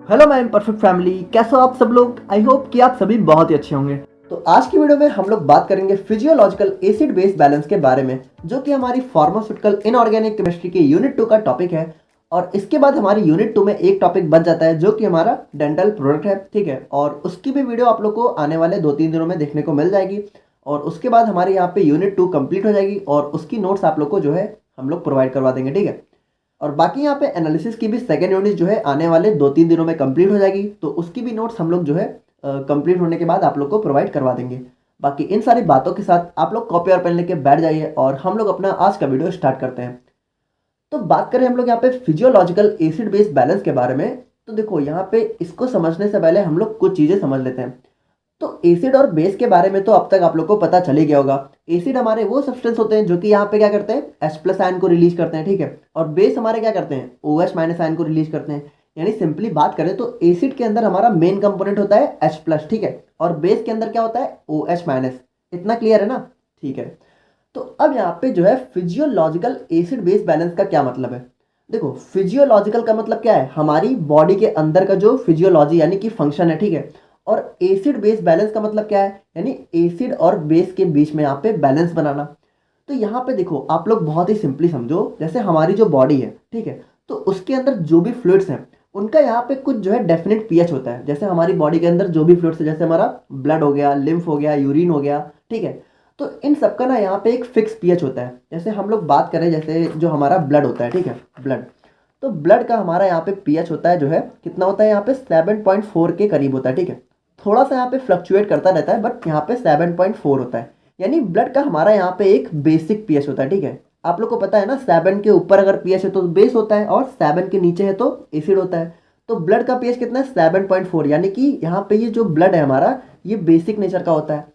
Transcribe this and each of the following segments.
Hello my perfect family, कैसे हो आप सब लोग। आई होप कि आप सभी बहुत ही अच्छे होंगे। तो आज की वीडियो में हम लोग बात करेंगे फिजियोलॉजिकल एसिड बेस बैलेंस के बारे में, जो कि हमारी फार्मास्यूटिकल इनऑर्गेनिक केमिस्ट्री के यूनिट 2 का टॉपिक है। और इसके बाद हमारी यूनिट 2 में एक टॉपिक बच जाता है जो कि हमारा डेंटल प्रोडक्ट है, ठीक है। और उसकी भी वीडियो आप लोग को आने वाले 2-3 दिनों में देखने को मिल जाएगी। और उसके बाद हमारे यहाँ पे यूनिट 2 कंप्लीट हो जाएगी और उसकी नोट्स आप लोग को जो है हम लोग प्रोवाइड करवा देंगे, ठीक है। और बाकी यहाँ पे एनालिसिस की भी सेकेंड यूनिट जो है आने वाले 2-3 दिनों में कंप्लीट हो जाएगी, तो उसकी भी नोट्स हम लोग जो है कंप्लीट होने के बाद आप लोग को प्रोवाइड करवा देंगे। बाकी इन सारी बातों के साथ आप लोग कॉपी और पेन लेके बैठ जाइए और हम लोग अपना आज का वीडियो स्टार्ट करते हैं। तो बात करें हम लोग यहाँ पे फिजियोलॉजिकल एसिड बेस बैलेंस के बारे में, तो देखो यहाँ पे इसको समझने से पहले हम लोग कुछ चीज़ें समझ लेते हैं। तो एसिड और बेस के बारे में तो अब तक आप लोग को पता चल ही गया होगा। एसिड हमारे वो सब्सटेंस होते हैं जो कि यहाँ पे क्या करते हैं, H+ आयन को रिलीज करते हैं, ठीक है। और बेस हमारे क्या करते हैं, OH- आयन को रिलीज करते हैं। यानी सिंपली बात करें तो एसिड के अंदर हमारा मेन कंपोनेंट होता है H+, ठीक है। और बेस के अंदर क्या होता है, OH-। इतना क्लियर है ना, ठीक है। तो अब यहाँ पे जो है फिजियोलॉजिकल एसिड बेस बैलेंस का क्या मतलब है। देखो फिजियोलॉजिकल का मतलब क्या है, हमारी बॉडी के अंदर का जो फिजियोलॉजी यानी कि फंक्शन है, ठीक है। और एसिड बेस बैलेंस का मतलब क्या है, यानी एसिड और बेस के बीच में यहाँ पे बैलेंस बनाना। तो यहाँ पे देखो आप लोग बहुत ही सिंपली समझो, जैसे हमारी जो बॉडी है, ठीक है, तो उसके अंदर जो भी फ्लूइड्स हैं उनका यहाँ पे कुछ जो है डेफिनेट पीएच होता है। जैसे हमारी बॉडी के अंदर जो भी फ्लूइड्स है, जैसे हमारा ब्लड हो गया, लिम्फ हो गया, यूरिन हो गया, ठीक है। तो इन सबका ना यहाँ पे एक फिक्स पीएच होता है। जैसे हम लोग बात करें, जैसे जो हमारा ब्लड होता है, ठीक है, ब्लड, तो ब्लड का हमारा यहाँ पे पीएच होता है जो है कितना होता है, यहाँ पे 7.4 के करीब होता है, ठीक है। थोड़ा सा यहाँ पे फ्लक्चुएट करता रहता है बट यहाँ पे 7.4 होता है। यानी ब्लड का हमारा यहाँ पे एक बेसिक पीएच होता है, ठीक है। आप लोग को पता है ना, 7 के ऊपर अगर पीएच है तो बेस होता है और 7 के नीचे है तो एसिड होता है। तो ब्लड का पीएच कितना है, 7.4, यानी कि यहाँ पे ये जो ब्लड है हमारा ये बेसिक नेचर का होता है।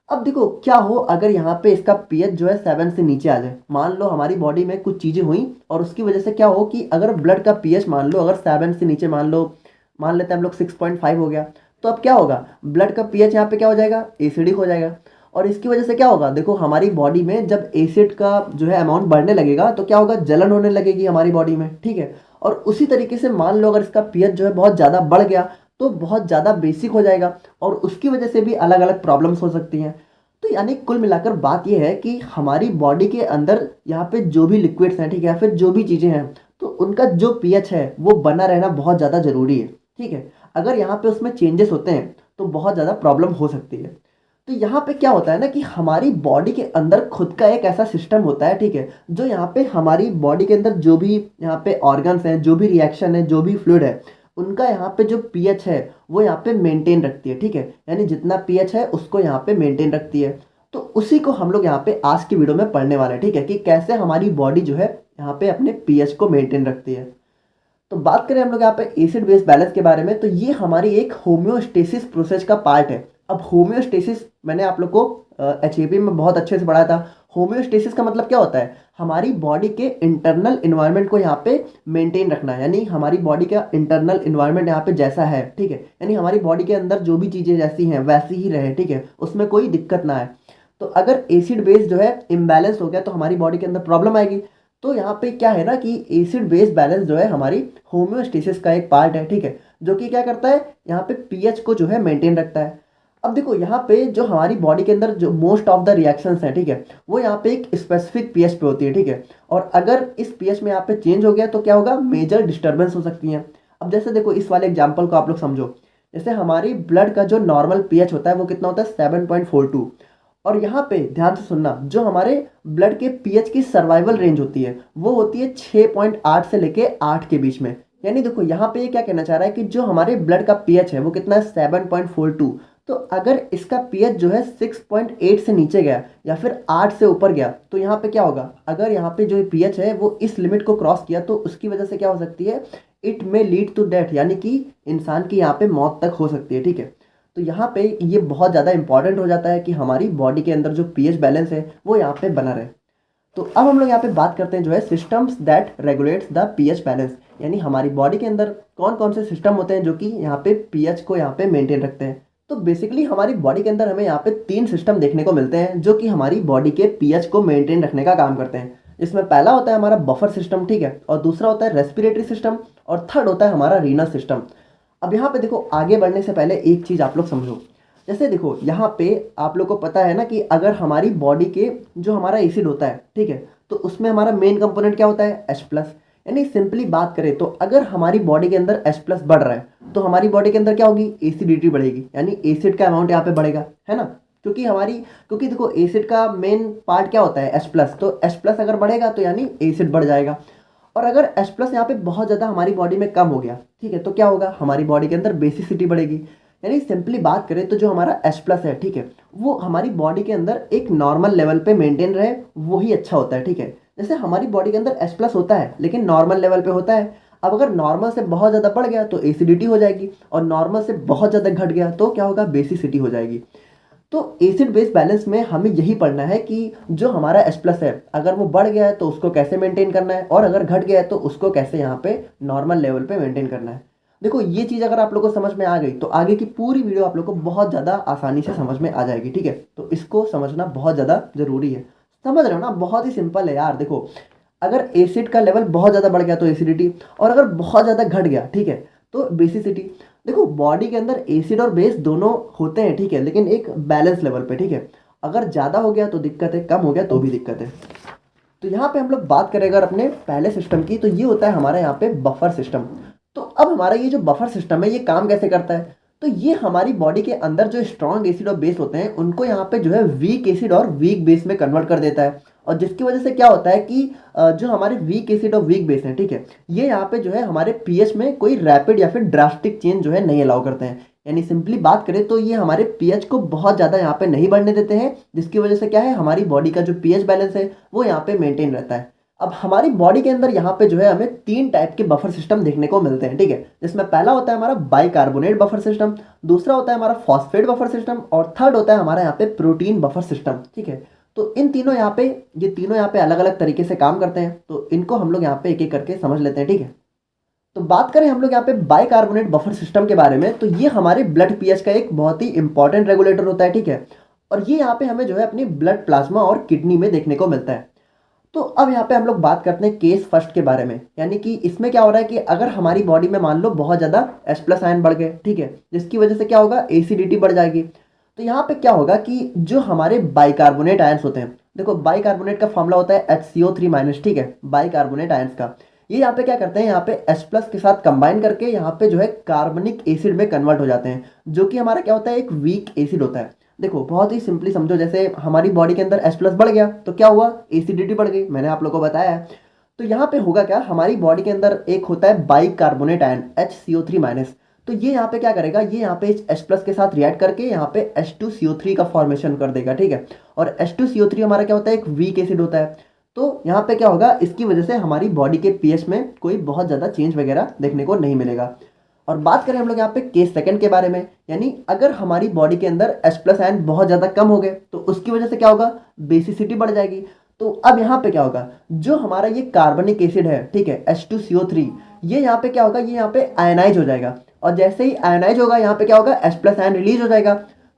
अब देखो क्या हो अगर यहाँ पे इसका पीएच जो है 7 से नीचे आ जाए। मान लो हमारी बॉडी में कुछ चीज़ें हुई और उसकी वजह से क्या हो कि अगर ब्लड का पीएच मान लो अगर 7 से नीचे, मान लेते हैं हम लोग 6.5 हो गया, तो अब क्या होगा, ब्लड का पीएच यहाँ पे क्या हो जाएगा, एसिडिक हो जाएगा। और इसकी वजह से क्या होगा, देखो हमारी बॉडी में जब एसिड का जो है अमाउंट बढ़ने लगेगा तो क्या होगा, जलन होने लगेगी हमारी बॉडी में, ठीक है। और उसी तरीके से मान लो अगर इसका पीएच जो है बहुत ज़्यादा बढ़ गया तो बहुत ज़्यादा बेसिक हो जाएगा और उसकी वजह से भी अलग अलग प्रॉब्लम्स हो सकती हैं। तो यानी कुल मिलाकर बात यह है कि हमारी बॉडी के अंदर यहाँ पे जो भी लिक्विड्स हैं, ठीक है, या फिर जो भी चीज़ें हैं, तो उनका जो पीएच है वो बना रहना बहुत ज़्यादा ज़रूरी है, ठीक है। अगर यहाँ पे उसमें चेंजेस होते हैं तो बहुत ज़्यादा प्रॉब्लम हो सकती है। तो यहाँ पे क्या होता है ना कि हमारी बॉडी के अंदर खुद का एक ऐसा सिस्टम होता है, ठीक है, जो यहाँ पे हमारी बॉडी के अंदर जो भी यहाँ पे ऑर्गन्स हैं, जो भी रिएक्शन है, जो भी फ्लूइड है, उनका यहाँ पे जो पीएच है वो यहाँ पे मेंटेन रखती है, ठीक है। यानी जितना पीएच है उसको यहाँ पे मेंटेन रखती है। तो उसी को हम लोग यहाँ पे आज की वीडियो में पढ़ने वाले हैं, ठीक है, कि कैसे हमारी बॉडी जो है यहाँ पे अपने पीएच को मेंटेन रखती है। तो बात करें हम लोग यहाँ पे एसिड बेस बैलेंस के बारे में, तो ये हमारी एक होम्योस्टेसिस प्रोसेस का पार्ट है। अब होम्योस्टेसिस मैंने आप लोग को HAP में बहुत अच्छे से पढ़ाया था। होम्योस्टेसिस का मतलब क्या होता है, हमारी बॉडी के इंटरनल इन्वायरमेंट को यहाँ पे मेंटेन रखना है। यानी हमारी बॉडी का इंटरनल इन्वायरमेंट यहाँ पे जैसा है, ठीक है, यानी हमारी बॉडी के अंदर जो भी चीज़ें जैसी हैं वैसी ही रहे, ठीक है, उसमें कोई दिक्कत ना आए। तो अगर एसिड बेस जो है इम्बैलेंस हो गया तो हमारी बॉडी के अंदर प्रॉब्लम आएगी। तो यहाँ पे क्या है ना कि एसिड बेस बैलेंस जो है हमारी होम्योस्टेसिस का एक पार्ट है, ठीक है, जो कि क्या करता है, यहाँ पे पीएच को जो है मेंटेन रखता है। अब देखो यहाँ पे जो हमारी बॉडी के अंदर जो मोस्ट ऑफ द रिएक्शंस हैं, ठीक है, वो यहाँ पे एक स्पेसिफिक पीएच पे होती है, ठीक है। और अगर इस पीएच में यहाँ पे चेंज हो गया तो क्या होगा, मेजर डिस्टर्बेंस हो सकती हैं। अब जैसे देखो इस वाले एग्जाम्पल को आप लोग समझो, जैसे हमारी ब्लड का जो नॉर्मल पीएच होता है वो कितना होता है, 7.42। और यहाँ पे ध्यान से सुनना, जो हमारे ब्लड के पीएच की सर्वाइवल रेंज होती है वो होती है 6.8 से लेके 8 के बीच में। यानी देखो यहाँ पे क्या कहना चाह रहा है कि जो हमारे ब्लड का पीएच है वो कितना है, 7.42। तो अगर इसका पीएच जो है 6.8 से नीचे गया या फिर 8 से ऊपर गया तो यहाँ पे क्या होगा, अगर यहाँ पे जो पीएच है वो इस लिमिट को क्रॉस किया तो उसकी वजह से क्या हो सकती है, it may lead to death, यानी कि इंसान की यहाँ पे मौत तक हो सकती है, ठीक है। तो यहाँ पे ये बहुत ज़्यादा इंपॉर्टेंट हो जाता है कि हमारी बॉडी के अंदर जो पीएच बैलेंस है वो यहाँ पे बना रहे। तो अब हम लोग यहाँ पे बात करते हैं जो है systems that regulates the pH balance. यानी हमारी बॉडी के अंदर कौन कौन से सिस्टम होते हैं जो कि यहाँ पे पीएच को यहाँ पे मेंटेन रखते हैं। तो बेसिकली हमारी बॉडी के अंदर हमें यहाँ पे 3 सिस्टम देखने को मिलते हैं जो कि हमारी बॉडी के पीएच को मेंटेन रखने का काम करते हैं। इसमें पहला होता है हमारा बफर सिस्टम, ठीक है, और दूसरा होता है रेस्पिरेटरी सिस्टम और थर्ड होता है हमारा रीनस सिस्टम। अब यहाँ पे देखो, आगे बढ़ने से पहले एक चीज़ आप लोग समझो। जैसे देखो यहाँ पे आप लोग को पता है ना कि अगर हमारी बॉडी के जो हमारा एसिड होता है, ठीक है, तो उसमें हमारा मेन कंपोनेंट क्या होता है, H+। यानी सिंपली बात करें तो अगर हमारी बॉडी के अंदर H+ बढ़ रहा है तो हमारी बॉडी के अंदर क्या होगी, एसिडिटी बढ़ेगी, यानी एसिड का अमाउंट यहाँ पे बढ़ेगा, है ना। क्योंकि देखो एसिड का मेन पार्ट क्या होता है, H+, तो H+ अगर बढ़ेगा तो यानी एसिड बढ़ जाएगा। और अगर H+ यहाँ पे बहुत ज़्यादा हमारी बॉडी में कम हो गया, ठीक है, तो क्या होगा, हमारी बॉडी के अंदर बेसिसिटी बढ़ेगी। यानी सिंपली बात करें तो जो हमारा H+ है, ठीक है, वो हमारी बॉडी के अंदर एक नॉर्मल लेवल पे मेंटेन रहे, वही अच्छा होता है, ठीक है। जैसे हमारी बॉडी के अंदर H+ होता है लेकिन नॉर्मल लेवल पे होता है। अब अगर नॉर्मल से बहुत ज़्यादा बढ़ गया तो एसिडिटी हो जाएगी, और नॉर्मल से बहुत ज़्यादा घट गया तो क्या होगा, बेसिसिटी हो जाएगी। तो एसिड बेस बैलेंस में हमें यही पढ़ना है कि जो हमारा H+ है अगर वो बढ़ गया है तो उसको कैसे मेंटेन करना है, और अगर घट गया है तो उसको कैसे यहाँ पे नॉर्मल लेवल पे मेंटेन करना है। देखो ये चीज़ अगर आप लोगों को समझ में आ गई तो आगे की पूरी वीडियो आप लोग को बहुत ज़्यादा आसानी से समझ में आ जाएगी, ठीक है। तो इसको समझना बहुत ज़्यादा ज़रूरी है। समझ रहे हो ना, बहुत ही सिंपल है यार। देखो अगर एसिड का लेवल बहुत ज़्यादा बढ़ गया तो एसिडिटी, और अगर बहुत ज़्यादा घट गया, ठीक है, तो बेसिसिटी। देखो बॉडी के अंदर एसिड और बेस दोनों होते हैं, ठीक है, लेकिन एक बैलेंस लेवल पे, ठीक है। अगर ज़्यादा हो गया तो दिक्कत है, कम हो गया तो भी दिक्कत है। तो यहाँ पे हम लोग बात करें अगर अपने पहले सिस्टम की, तो ये होता है हमारा यहाँ पे बफर सिस्टम। तो अब हमारा ये जो बफर सिस्टम है ये काम कैसे करता है, तो ये हमारी बॉडी के अंदर जो स्ट्रॉन्ग एसिड और बेस होते हैं उनको यहाँ पे जो है वीक एसिड और वीक बेस में कन्वर्ट कर देता है। और जिसकी वजह से क्या होता है कि जो हमारे वीक एसिड और वीक बेस हैं, ठीक है, ये यहाँ पे जो है हमारे पीएच में कोई रैपिड या फिर ड्रास्टिक चेंज जो है नहीं अलाउ करते हैं। यानी सिंपली बात करें तो ये हमारे पीएच को बहुत ज़्यादा यहाँ पे नहीं बढ़ने देते हैं, जिसकी वजह से क्या है, हमारी बॉडी का जो पीएच बैलेंस है वो यहाँ पे मेंटेन रहता है। अब हमारी बॉडी के अंदर यहाँ पे जो है हमें 3 टाइप के बफर सिस्टम देखने को मिलते हैं, ठीक है, जिसमें पहला होता है हमारा बाइकार्बोनेट बफर सिस्टम, दूसरा होता है हमारा फॉस्फेट बफर सिस्टम, और थर्ड होता है हमारा यहाँ पे प्रोटीन बफर सिस्टम, ठीक है। तो इन तीनों यहाँ पे, ये तीनों यहाँ पे अलग अलग तरीके से काम करते हैं, तो इनको हम लोग यहाँ पे एक एक करके समझ लेते हैं, ठीक है। तो बात करें हम लोग यहाँ पे बाइकार्बोनेट बफर सिस्टम के बारे में, तो ये हमारे ब्लड पीएच का एक बहुत ही इंपॉर्टेंट रेगुलेटर होता है, ठीक है। और ये यहाँ पे हमें जो है अपनी ब्लड प्लाज्मा और किडनी में देखने को मिलता है। तो अब यहाँ पे हम लोग बात करते हैं केस फर्स्ट के बारे में, यानी कि इसमें क्या हो रहा है कि अगर हमारी बॉडी में मान लो बहुत ज़्यादा H+ आयन बढ़ गए, ठीक है, जिसकी वजह से क्या होगा, एसिडिटी बढ़ जाएगी। तो यहाँ पे क्या होगा कि जो हमारे बाइकार्बोनेट आयंस होते हैं, देखो बाइकार्बोनेट का फॉर्मूला होता है HCO3-, ठीक है, बाइकार्बोनेट आयंस का। ये यहाँ पे क्या करते हैं, यहाँ पे H+ के साथ कंबाइन करके यहाँ पे जो है कार्बनिक एसिड में कन्वर्ट हो जाते हैं, जो कि हमारा क्या होता है, एक वीक एसिड होता है। देखो बहुत ही सिंपली समझो, जैसे हमारी बॉडी के अंदर H+ बढ़ गया तो क्या हुआ, एसिडिटी बढ़ गई, मैंने आप लोगों को बताया है। तो यहाँ पे होगा क्या, हमारी बॉडी के अंदर एक होता है बाइकार्बोनेट आयन HCO3-, तो ये यहाँ पे क्या करेगा, ये यहाँ पे H+ के साथ रिएक्ट करके यहाँ पे H2CO3 का फॉर्मेशन कर देगा, ठीक है। और H2CO3 हमारा क्या होता है, एक वीक एसिड होता है। तो यहाँ पे क्या होगा, इसकी वजह से हमारी बॉडी के पीएच में कोई बहुत ज़्यादा चेंज वगैरह देखने को नहीं मिलेगा। और बात करें हम लोग यहाँ पे केस सेकंड के बारे में, यानी अगर हमारी बॉडी के अंदर H+ आयन बहुत ज़्यादा कम हो गए तो उसकी वजह से क्या होगा, बेसिसिटी बढ़ जाएगी। तो अब यहाँ पे क्या होगा, जो हमारा ये कार्बनिक एसिड है, ठीक है, H2CO3, ये यहाँ पे क्या होगा, ये यहाँ पे आयनाइज हो जाएगा। और जैसे ही आयनाइज होगा यहाँ पे क्या होगा, H+ आयन रिलीज हो जाएगा।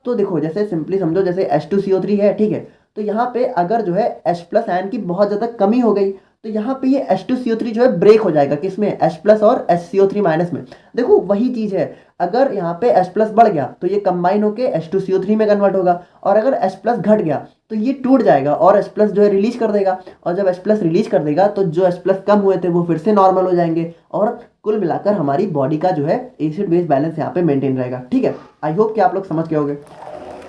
तो देखो जैसे सिंपली समझो, जैसे H2CO3 है, ठीक है, तो यहाँ पे अगर जो है H+ आयन की बहुत ज़्यादा कमी हो गई तो यहाँ पे ये H2CO3 जो है ब्रेक हो जाएगा, किसमें, H+ और HCO3- में। देखो वही चीज़ है, अगर यहाँ पे H+ बढ़ गया तो ये कंबाइन होके H2CO3 में कन्वर्ट होगा, और अगर H+ घट गया तो ये टूट जाएगा और H+ जो है रिलीज कर देगा। और जब H+ रिलीज कर देगा तो जो H+ कम हुए थे वो फिर से नॉर्मल हो जाएंगे, और कुल मिलाकर हमारी बॉडी का जो है एसिड बेस बैलेंस यहाँ पे मेंटेन रहेगा, ठीक है। आई होप कि आप लोग समझ गए होंगे।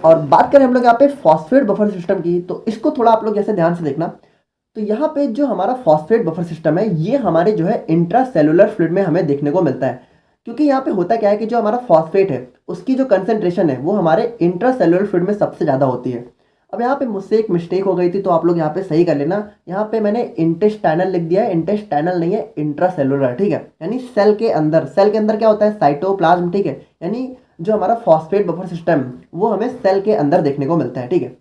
और बात करें हम लोग यहाँ पे फॉस्फेट बफर सिस्टम की, तो इसको थोड़ा आप लोग जैसे ध्यान से देखना। तो यहाँ पे जो हमारा फॉस्फेट बफर सिस्टम है ये हमारे जो है इंट्रासेलुलर फ्लूइड में हमें देखने को मिलता है। क्योंकि यहाँ पे होता क्या है कि जो हमारा फॉस्फेट है उसकी जो कंसंट्रेशन है वो हमारे इंट्रासेलुलर फ्लूइड में सबसे ज़्यादा होती है। अब यहाँ पे मुझसे एक मिस्टेक हो गई थी, तो आप लोग यहाँ पे सही कर लेना। यहाँ पे मैंने इंटेस्टाइनल लिख दिया है, इंटेस्टाइनल नहीं है, इंट्रासेलुलर, ठीक है, यानी सेल के अंदर। सेल के अंदर क्या होता है, साइटोप्लाज्म, ठीक है, यानी जो हमारा फॉस्फेट बफर सिस्टम वो हमें सेल के अंदर देखने को मिलता है, ठीक है।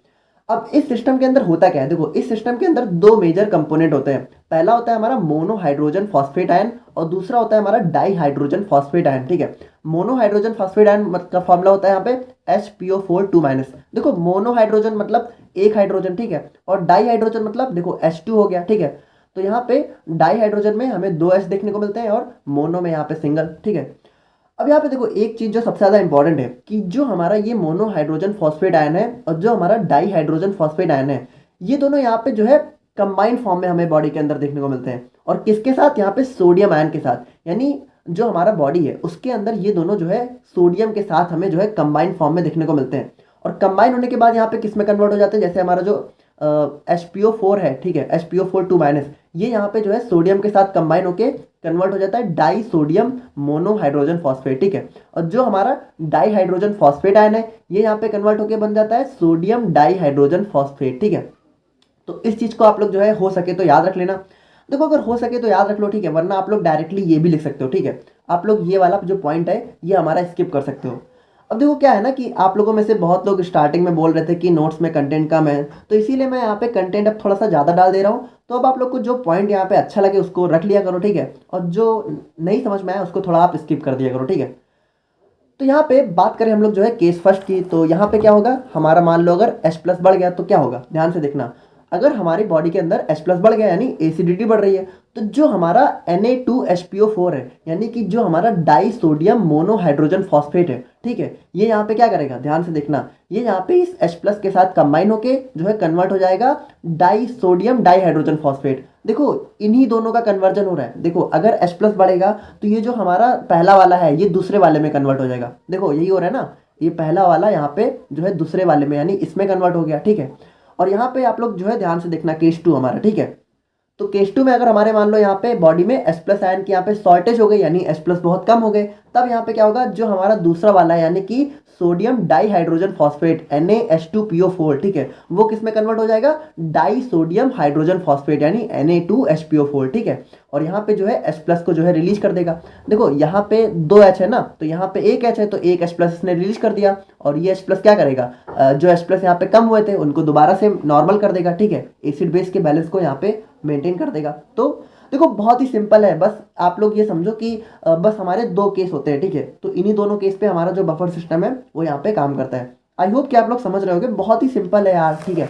अब इस सिस्टम के अंदर होता क्या है, देखो इस सिस्टम के अंदर 2 मेजर कंपोनेंट होते हैं। पहला होता है हमारा मोनोहाइड्रोजन फॉस्फेट आयन, और दूसरा होता है हमारा डाईहाइड्रोजन फॉस्फेट आयन, ठीक है। मोनोहाइड्रोजन फॉस्फेट आयन का फॉर्मूला होता है यहाँ पे HPO4 2-। देखो मोनोहाइड्रोजन मतलब एक हाइड्रोजन, ठीक है, और डाईहाइड्रोजन मतलब देखो H2 हो गया, ठीक है। तो यहाँ पे डाईहाइड्रोजन में हमें 2 H देखने को मिलते हैं और मोनो में यहाँ पे सिंगल, ठीक है। अब यहाँ पे देखो एक चीज़ जो सबसे ज़्यादा इंपॉर्टेंट है कि जो हमारा ये मोनोहाइड्रोजन फॉस्फेट आयन है और जो हमारा डाई हाइड्रोजन फॉस्फेट आयन है, ये दोनों यहाँ पे जो है कंबाइंड फॉर्म में हमें बॉडी के अंदर देखने को मिलते हैं। और किसके साथ? यहाँ पे सोडियम आयन के साथ। यानी जो हमारा बॉडी है उसके अंदर ये दोनों जो है सोडियम के साथ हमें जो है कंबाइंड फॉर्म में देखने को मिलते हैं। और कंबाइन होने के बाद यहाँ पे किस में कन्वर्ट हो जाते हैं? जैसे हमारा जो H2O4 है, ठीक है, H2O4 ये यहाँ पे जो है सोडियम के साथ कंबाइन होके कन्वर्ट हो जाता है डाई सोडियम मोनोहाइड्रोजन फॉस्फेट, ठीक है। और जो हमारा डाई हाइड्रोजन फॉस्फेट आयन है ये यहाँ पे कन्वर्ट होके बन जाता है सोडियम डाई हाइड्रोजन फॉस्फेट, ठीक है। तो इस चीज़ को आप लोग जो है हो सके तो याद रख लेना। देखो अगर हो सके तो याद रख लो, ठीक है, वरना आप लोग डायरेक्टली ये भी लिख सकते हो, ठीक है। आप लोग ये वाला जो पॉइंट है ये हमारा स्किप कर सकते हो। अब देखो क्या है ना कि आप लोगों में से बहुत लोग स्टार्टिंग में बोल रहे थे कि नोट्स में कंटेंट कम है, तो इसीलिए मैं यहाँ पे कंटेंट अब थोड़ा सा ज़्यादा डाल दे रहा हूँ। तो अब आप लोग को जो पॉइंट यहाँ पे अच्छा लगे उसको रख लिया करो, ठीक है, और जो नहीं समझ में आया उसको थोड़ा आप स्किप कर दिया करो, ठीक है। तो यहाँ पे बात करें हम लोग जो है केस फर्स्ट की, तो यहाँ पे क्या होगा हमारा, मान लो अगर H+ बढ़ गया तो क्या होगा, ध्यान से देखना। अगर हमारी बॉडी के अंदर H+ बढ़ गया यानी एसिडिटी बढ़ रही है, तो जो हमारा Na2HPO4 है यानी कि जो हमारा डाई सोडियम मोनोहाइड्रोजन फॉस्फेट है, ठीक है, ये यहाँ पे क्या करेगा, ध्यान से देखना, ये यहाँ पे इस H+ के साथ कंबाइन होके जो है कन्वर्ट हो जाएगा die sodium di hydrogen phosphate. देखो इन्हीं दोनों का कन्वर्जन हो रहा है। देखो अगर H+ बढ़ेगा तो ये जो हमारा पहला वाला है ये दूसरे वाले में कन्वर्ट हो जाएगा। देखो यही हो रहा है ना, ये पहला वाला यहाँ पे जो है दूसरे वाले में यानी इसमें कन्वर्ट हो गया, ठीक है। और यहाँ पे आप लोग जो है ध्यान से देखना केस 2 हमारा, ठीक है। तो केस 2 में अगर हमारे मान लो यहाँ पे बॉडी में H+ आयन की यहाँ पे शॉर्टेज हो गई यानी H+ बहुत कम हो गए, तब यहाँ पे क्या होगा, जो हमारा दूसरा वाला है यानी कि sodium di hydrogen phosphate NaH2PO4, ठीक है, वो किस में कन्वर्ट हो जाएगा, डाई सोडियम हाइड्रोजन फॉस्फेट यानी Na2HPO4, ठीक है। और यहाँ पे जो है H+ को जो है रिलीज कर देगा। देखो यहाँ पे 2 H है ना, तो यहाँ पे 1 H है तो 1 H+ इसने रिलीज कर दिया। और ये H+ क्या करेगा, जो H+ यहाँ पे कम हुए थे उनको दोबारा से नॉर्मल कर देगा, ठीक है, एसिड बेस के बैलेंस को यहाँ पे मेंटेन कर देगा। तो देखो बहुत ही सिंपल है, बस आप लोग ये समझो कि बस हमारे 2 केस होते हैं, ठीक है। तो इन्हीं दोनों केस पे हमारा जो बफर सिस्टम है वो यहाँ पे काम करता है। आई होप कि आप लोग समझ रहे होगे, बहुत ही सिंपल है यार, ठीक है।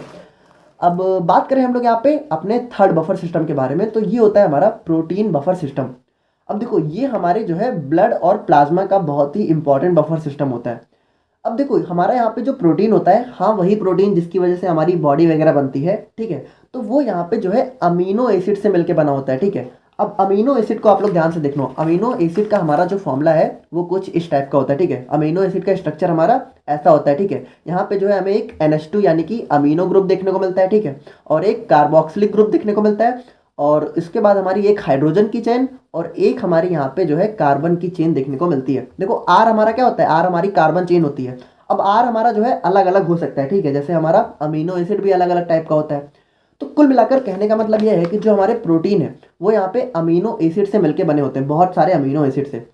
अब बात करें हम लोग यहाँ पे अपने थर्ड बफर सिस्टम के बारे में, तो ये होता है हमारा प्रोटीन बफर सिस्टम। अब देखो ये हमारे जो है ब्लड और प्लाज्मा का बहुत ही इंपॉर्टेंट बफर सिस्टम होता है। अब देखो हमारा यहाँ पे जो प्रोटीन होता है, हाँ वही प्रोटीन जिसकी वजह से हमारी बॉडी वगैरह बनती है, ठीक है, तो वो यहाँ पे जो है अमीनो एसिड से मिलके बना होता है, ठीक है। अब अमीनो एसिड को आप लोग ध्यान से देखना, अमीनो एसिड का हमारा जो फॉर्मूला है वो कुछ इस टाइप का होता है, ठीक है। अमीनो एसिड का स्ट्रक्चर हमारा ऐसा होता है, ठीक है। यहाँ पे जो है हमें एक NH2 यानी कि अमीनो ग्रुप देखने को मिलता है, ठीक है, और एक कार्बोक्सिलिक ग्रुप देखने को मिलता है, और इसके बाद हमारी एक हाइड्रोजन की चेन और एक हमारी यहाँ पे जो है कार्बन की चेन देखने को मिलती है। देखो आर हमारा क्या होता है, आर हमारी कार्बन चेन होती है। अब आर हमारा जो है अलग अलग हो सकता है, ठीक है, जैसे हमारा अमीनो एसिड भी अलग अलग टाइप का होता है। तो कुल मिलाकर कहने का मतलब यह है कि जो हमारे प्रोटीन है वो यहाँ पे अमीनो एसिड से मिलके बने होते हैं, बहुत सारे अमीनो एसिड से।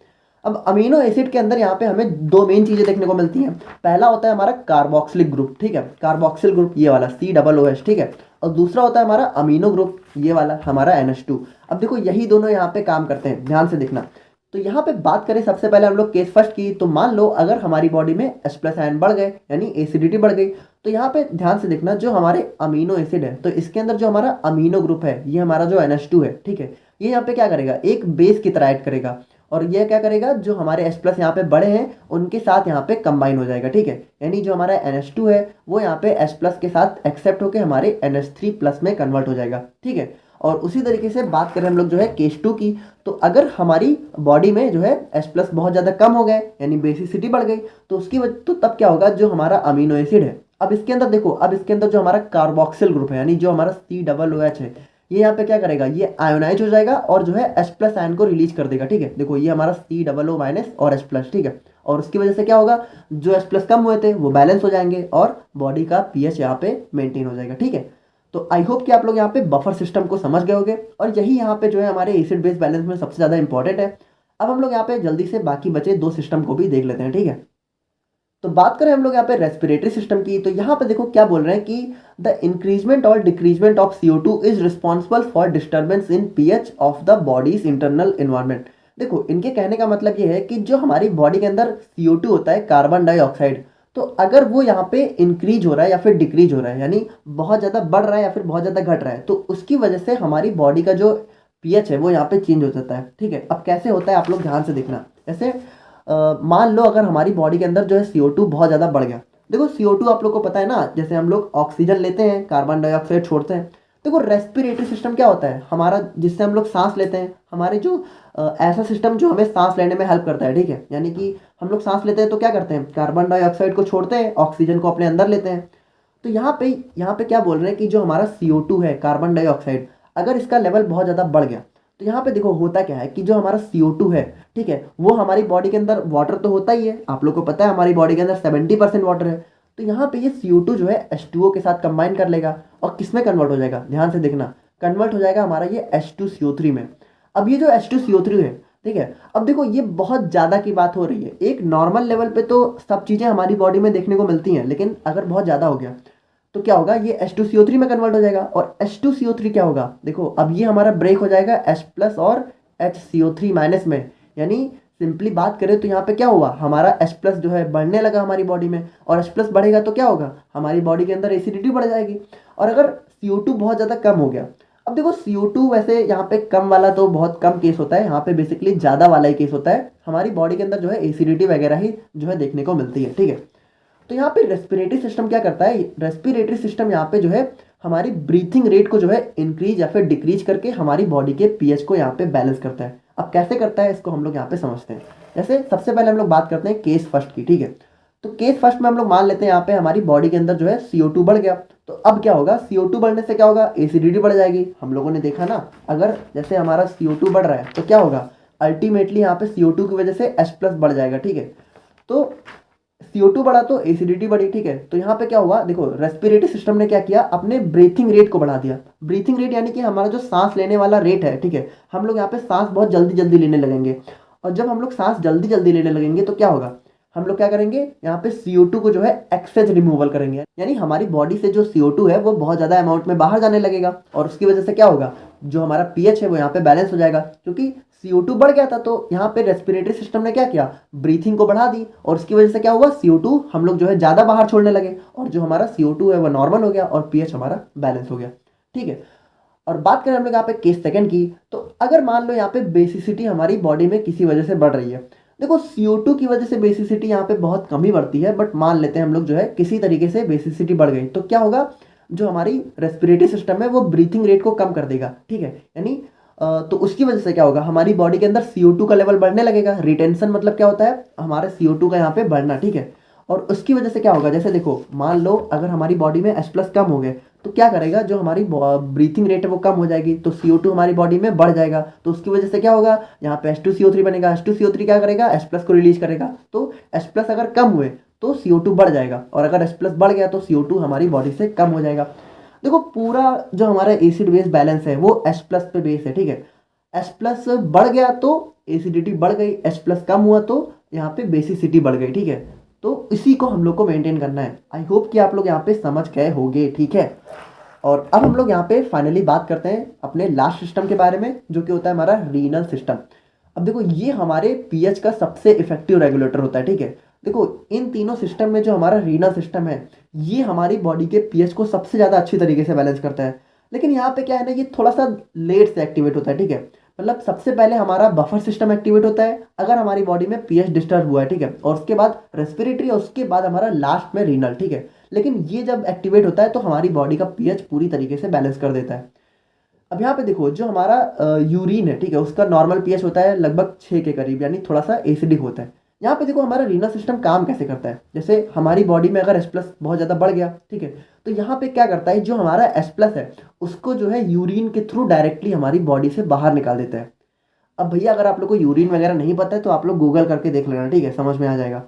अब अमीनो एसिड के अंदर यहाँ पे हमें 2 मेन चीज़ें देखने को मिलती हैं। पहला होता है हमारा कार्बोक्सिलिक ग्रुप, ठीक है, कार्बोक्सिल ग्रुप ये वाला COOH, ठीक है, और दूसरा होता है हमारा अमीनो ग्रुप ये वाला हमारा NH2। अब देखो यही दोनों यहाँ पे काम करते हैं, ध्यान से देखना। तो यहाँ पे बात करें सबसे पहले हम लोग केस फर्स्ट की, तो मान लो अगर हमारी बॉडी में H+ आयन बढ़ गए यानी एसिडिटी बढ़ गई, तो यहाँ पे ध्यान से देखना जो हमारे अमीनो एसिड है, तो इसके अंदर जो हमारा अमीनो ग्रुप है ये हमारा जो NH2 है, ठीक है, ये यहाँ पे क्या करेगा, एक बेस की तरह ऐड करेगा। और ये क्या करेगा, जो हमारे H+ यहाँ पे बड़े हैं उनके साथ यहाँ पे कंबाइन हो जाएगा, ठीक है, यानी जो हमारा NH2 है वो यहाँ पे H+ के साथ एक्सेप्ट होकर हमारे NH3+ में कन्वर्ट हो जाएगा, ठीक है। और उसी तरीके से बात करें हम लोग जो है केस 2 की, तो अगर हमारी बॉडी में जो है H+ बहुत ज़्यादा कम हो गए यानी बेसिसिटी बढ़ गई, तो उसकी वजह तो तब क्या होगा, जो हमारा अमीनो एसिड है, अब इसके अंदर देखो, अब इसके अंदर जो हमारा कार्बोक्सिल ग्रुप है यानी जो हमारा COOH है, ये यहाँ पे क्या करेगा, ये आयोनाइज हो जाएगा और जो है H+ आयन को रिलीज कर देगा, ठीक है। देखो ये हमारा COO- और H+, ठीक है, और उसकी वजह से क्या होगा, जो H+ कम हुए थे वो बैलेंस हो जाएंगे और बॉडी का pH यहाँ पे मेंटेन हो जाएगा, ठीक है। तो आई होप कि आप लोग यहाँ पे बफर सिस्टम को समझ गए होंगे, और यही यहाँ पे जो है हमारे एसिड बेस बैलेंस में सबसे ज़्यादा इंपॉर्टेंट है। अब हम लोग यहाँ पे जल्दी से बाकी बचे 2 सिस्टम को भी देख लेते हैं, ठीक है। तो बात करें हम लोग यहाँ पे रेस्पिरेटरी सिस्टम की, तो यहाँ पे देखो क्या बोल रहे हैं कि द इंक्रीजमेंट और decreasement of CO2 is responsible for disturbance in pH of the bodies internal environment. देखो इनके कहने का मतलब ये है कि जो हमारी बॉडी के अंदर CO2 होता है, कार्बन डाइऑक्साइड, तो अगर वो यहाँ पे इंक्रीज हो रहा है या फिर डिक्रीज हो रहा है यानी बहुत ज़्यादा बढ़ रहा है या फिर बहुत ज़्यादा घट रहा है, तो उसकी वजह से हमारी बॉडी का जो pH है वो यहाँ पे चेंज हो जाता है, ठीक है। अब कैसे होता है आप लोग ध्यान से देखना, जैसे मान लो अगर हमारी बॉडी के अंदर जो है CO2 बहुत ज़्यादा बढ़ गया। देखो CO2 आप लोग को पता है ना, जैसे हम लोग ऑक्सीजन लेते हैं, कार्बन डाइऑक्साइड छोड़ते हैं। देखो रेस्पिरेटरी सिस्टम क्या होता है हमारा, जिससे हम लोग सांस लेते हैं, हमारे जो ऐसा सिस्टम जो हमें सांस लेने में हेल्प करता है, ठीक है। यानी कि हम लोग सांस लेते हैं तो क्या करते हैं, कार्बन डाइऑक्साइड को छोड़ते हैं, ऑक्सीजन को अपने अंदर लेते हैं। तो यहाँ पे क्या बोल रहे हैं कि जो हमारा CO2 है, कार्बन डाइऑक्साइड, अगर इसका लेवल बहुत ज़्यादा बढ़ गया तो यहाँ पे देखो होता क्या है कि जो हमारा CO2 है, ठीक है, वो हमारी बॉडी के अंदर वाटर तो होता ही है, आप लोग को पता है हमारी बॉडी के अंदर 70% वाटर है। तो यहाँ पे ये CO2 जो है H2O के साथ कंबाइन कर लेगा और किस में कन्वर्ट हो जाएगा, ध्यान से देखना, कन्वर्ट हो जाएगा हमारा ये H2CO3 में। अब ये जो H2CO3 है, ठीक है, अब देखो ये बहुत ज़्यादा की बात हो रही है। एक नॉर्मल लेवल पे तो सब चीज़ें हमारी बॉडी में देखने को मिलती हैं, लेकिन अगर बहुत ज़्यादा हो गया तो क्या होगा, ये H2CO3 में कन्वर्ट हो जाएगा। और H2CO3 क्या होगा, देखो अब ये हमारा ब्रेक हो जाएगा H प्लस और HCO3 माइनस में। यानी सिंपली बात करें तो यहाँ पे क्या हुआ, हमारा H प्लस जो है बढ़ने लगा हमारी बॉडी में, और H प्लस बढ़ेगा तो क्या होगा, हमारी बॉडी के अंदर एसिडिटी बढ़ जाएगी। और अगर CO2 बहुत ज़्यादा कम हो गया, अब देखो CO2 वैसे यहाँ पे कम वाला तो बहुत कम केस होता है, यहाँ पे बेसिकली ज़्यादा वाला ही केस होता है, हमारी बॉडी के अंदर जो है एसिडिटी वगैरह ही जो है देखने को मिलती है, ठीक है। तो यहाँ पे रेस्पिरेटरी सिस्टम क्या करता है, रेस्पिरेटरी सिस्टम यहाँ पे जो है हमारी ब्रीथिंग रेट को जो है इंक्रीज या फिर डिक्रीज करके हमारी बॉडी के पीएच को यहाँ पे बैलेंस करता है। अब कैसे करता है इसको हम लोग यहाँ पे समझते हैं। जैसे सबसे पहले हम लोग बात करते हैं केस फर्स्ट की, ठीक है। तो केस फर्स्ट में हम लोग मान लेते हैं यहाँ पे हमारी बॉडी के अंदर जो है CO2 बढ़ गया, तो अब क्या होगा, CO2 बढ़ने से क्या होगा, एसिडिटी बढ़ जाएगी। हम लोगों ने देखा ना, अगर जैसे हमारा CO2 बढ़ रहा है तो क्या होगा, अल्टीमेटली यहाँ पे CO2 की वजह से H प्लस बढ़ जाएगा, ठीक है। तो CO2 बढ़ा तो एसिडिटी बढ़ी, ठीक है। तो यहाँ पे क्या हुआ, देखो रेस्पिरेटरी सिस्टम ने क्या किया, अपने ब्रीथिंग रेट को बढ़ा दिया। ब्रीथिंग रेट यानी कि हमारा जो सांस लेने वाला रेट है, ठीक है, हम लोग यहाँ पे सांस बहुत जल्दी जल्दी लेने लगेंगे। और जब हम लोग सांस जल्दी जल्दी लेने लगेंगे तो क्या होगा, हम लोग क्या करेंगे, यहाँ पे CO2 को जो है एक्सेस रिमूवल करेंगे। यानी हमारी बॉडी से जो CO2 है वो बहुत ज़्यादा अमाउंट में बाहर जाने लगेगा, और उसकी वजह से क्या होगा, जो हमारा पीएच है वो यहाँ पे बैलेंस हो जाएगा। क्योंकि CO2 बढ़ गया था तो यहाँ पे रेस्पिरेटरी सिस्टम ने क्या किया, ब्रीथिंग को बढ़ा दी, और उसकी वजह से क्या हुआ, CO2 हम लोग जो है ज़्यादा बाहर छोड़ने लगे, और जो हमारा CO2 है वो नॉर्मल हो गया और पीएच हमारा बैलेंस हो गया, ठीक है। और बात करें हम लोग यहाँ पे केस सेकंड की, तो अगर मान लो यहाँ पे बेसिसिटी हमारी बॉडी में किसी वजह से बढ़ रही है। देखो CO2 की वजह से बेसिसिटी यहाँ पे बहुत कम ही बढ़ती है, बट मान लेते हैं हम लोग जो है किसी तरीके से बेसिसिटी बढ़ गई, तो क्या होगा, जो हमारी रेस्पिरेटरी सिस्टम है वो ब्रीथिंग रेट को कम कर देगा, ठीक है। यानी तो उसकी वजह से क्या होगा, हमारी बॉडी के अंदर CO2 का लेवल बढ़ने लगेगा। रिटेंशन मतलब क्या होता है, हमारे CO2 का यहाँ पे बढ़ना, ठीक है। और उसकी वजह से क्या होगा, जैसे देखो मान लो अगर हमारी बॉडी में H प्लस कम हो गए तो क्या करेगा, जो हमारी ब्रीथिंग रेट है वो कम हो जाएगी, तो CO2 हमारी बॉडी में बढ़ जाएगा। तो उसकी वजह से क्या होगा, यहाँ पे H2CO3 बनेगा। H2CO3 क्या करेगा, H प्लस को रिलीज करेगा। तो H प्लस अगर कम हुए तो CO2 बढ़ जाएगा, और अगर H प्लस बढ़ गया तो CO2 हमारी बॉडी से कम हो जाएगा। देखो पूरा जो हमारा एसिड बेस बैलेंस है वो H प्लस पे बेस है, ठीक है। H प्लस बढ़ गया तो एसिडिटी बढ़ गई, H प्लस कम हुआ तो यहाँ पे बेसिसिटी बढ़ गई, ठीक है। तो इसी को हम लोग को मेंटेन करना है। आई होप कि आप लोग यहाँ पे समझ गए होंगे, ठीक है। और अब हम लोग यहाँ पे फाइनली बात करते हैं अपने लास्ट सिस्टम के बारे में, जो कि होता है हमारा रीनल सिस्टम। अब देखो ये हमारे पीएच का सबसे इफेक्टिव रेगुलेटर होता है, ठीक है। देखो इन तीनों सिस्टम में जो हमारा रीनल सिस्टम है ये हमारी बॉडी के पीएच को सबसे ज़्यादा अच्छी तरीके से बैलेंस करता है। लेकिन यहाँ पे क्या है ना, ये थोड़ा सा लेट से एक्टिवेट होता है, ठीक है। मतलब सबसे पहले हमारा बफर सिस्टम एक्टिवेट होता है अगर हमारी बॉडी में पीएच डिस्टर्ब हुआ है, ठीक है। और उसके बाद रेस्पिरेटरी, और उसके बाद हमारा लास्ट में रीनल, ठीक है। लेकिन ये जब एक्टिवेट होता है तो हमारी बॉडी का पीएच पूरी तरीके से बैलेंस कर देता है। अब यहाँ पे देखो जो हमारा यूरिन है, ठीक है, उसका नॉर्मल पीएच होता है लगभग 6 के करीब, यानी थोड़ा सा एसिडिक होता है। यहाँ पे देखो हमारा रीनल सिस्टम काम कैसे करता है। जैसे हमारी बॉडी में अगर H प्लस बहुत ज़्यादा बढ़ गया, ठीक है, तो यहाँ पे क्या करता है, जो हमारा H प्लस है उसको जो है यूरिन के थ्रू डायरेक्टली हमारी बॉडी से बाहर निकाल देता है। अब भैया अगर आप लोग को यूरिन वगैरह नहीं पता है तो आप लोग गूगल करके देख लेना, ठीक है, समझ में आ जाएगा,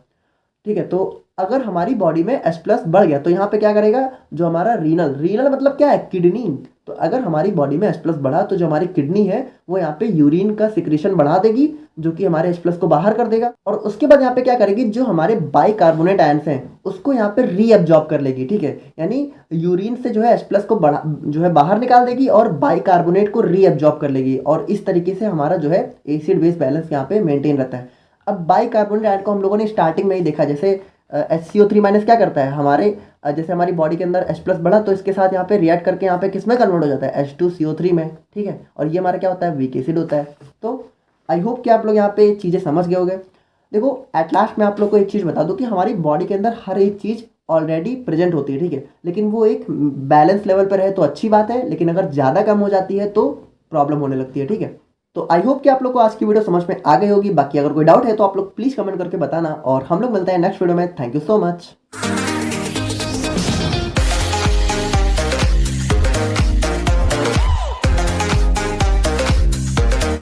ठीक है। तो अगर हमारी बॉडी में H प्लस बढ़ गया तो यहाँ पे क्या करेगा, जो हमारा रीनल मतलब क्या है, किडनी। तो अगर हमारी बॉडी में H प्लस बढ़ा तो जो हमारी किडनी है वो यहाँ पे यूरिन का सिक्रेशन बढ़ा देगी, जो कि हमारे H प्लस को बाहर कर देगा। और उसके बाद यहाँ पे क्या करेगी, जो हमारे बाइकार्बोनेट आयंस हैं उसको यहाँ पे रीअब्जॉर्ब कर लेगी, ठीक है। यानी यूरिन से जो है H प्लस को बढ़ा जो है बाहर निकाल देगी और बाइकार्बोनेट को रीअब्जॉर्ब कर लेगी, और इस तरीके से हमारा जो है एसिड बेस बैलेंस यहाँ पे मेंटेन रहता है। अब बाइकार्बोनेट आयन को हम लोगों ने स्टार्टिंग में ही देखा, जैसे HCO3 माइनस क्या करता है, हमारे जैसे हमारी बॉडी के अंदर H प्लस बढ़ा तो इसके साथ यहाँ पे रिएक्ट करके यहाँ पे किस में कन्वर्ट हो जाता है, H2CO3 में, ठीक है। और ये हमारा क्या होता है, वीक एसिड होता है। तो आई होप कि आप लोग यहाँ पे चीज़ें समझ गए होंगे। देखो एट लास्ट मैं आप लोग को एक चीज़ बता दूं कि हमारी बॉडी के अंदर हर एक चीज़ ऑलरेडी प्रेजेंट होती है, ठीक है, लेकिन वो एक बैलेंस लेवल पर है तो अच्छी बात है, लेकिन अगर ज़्यादा कम हो जाती है तो प्रॉब्लम होने लगती है, ठीक है। तो आई होप कि आप लोग को आज की वीडियो समझ में आ गई होगी। बाकी अगर कोई डाउट है तो आप लोग प्लीज़ कमेंट करके बताना और हम लोग मिलते हैं नेक्स्ट वीडियो में। Thank you so much.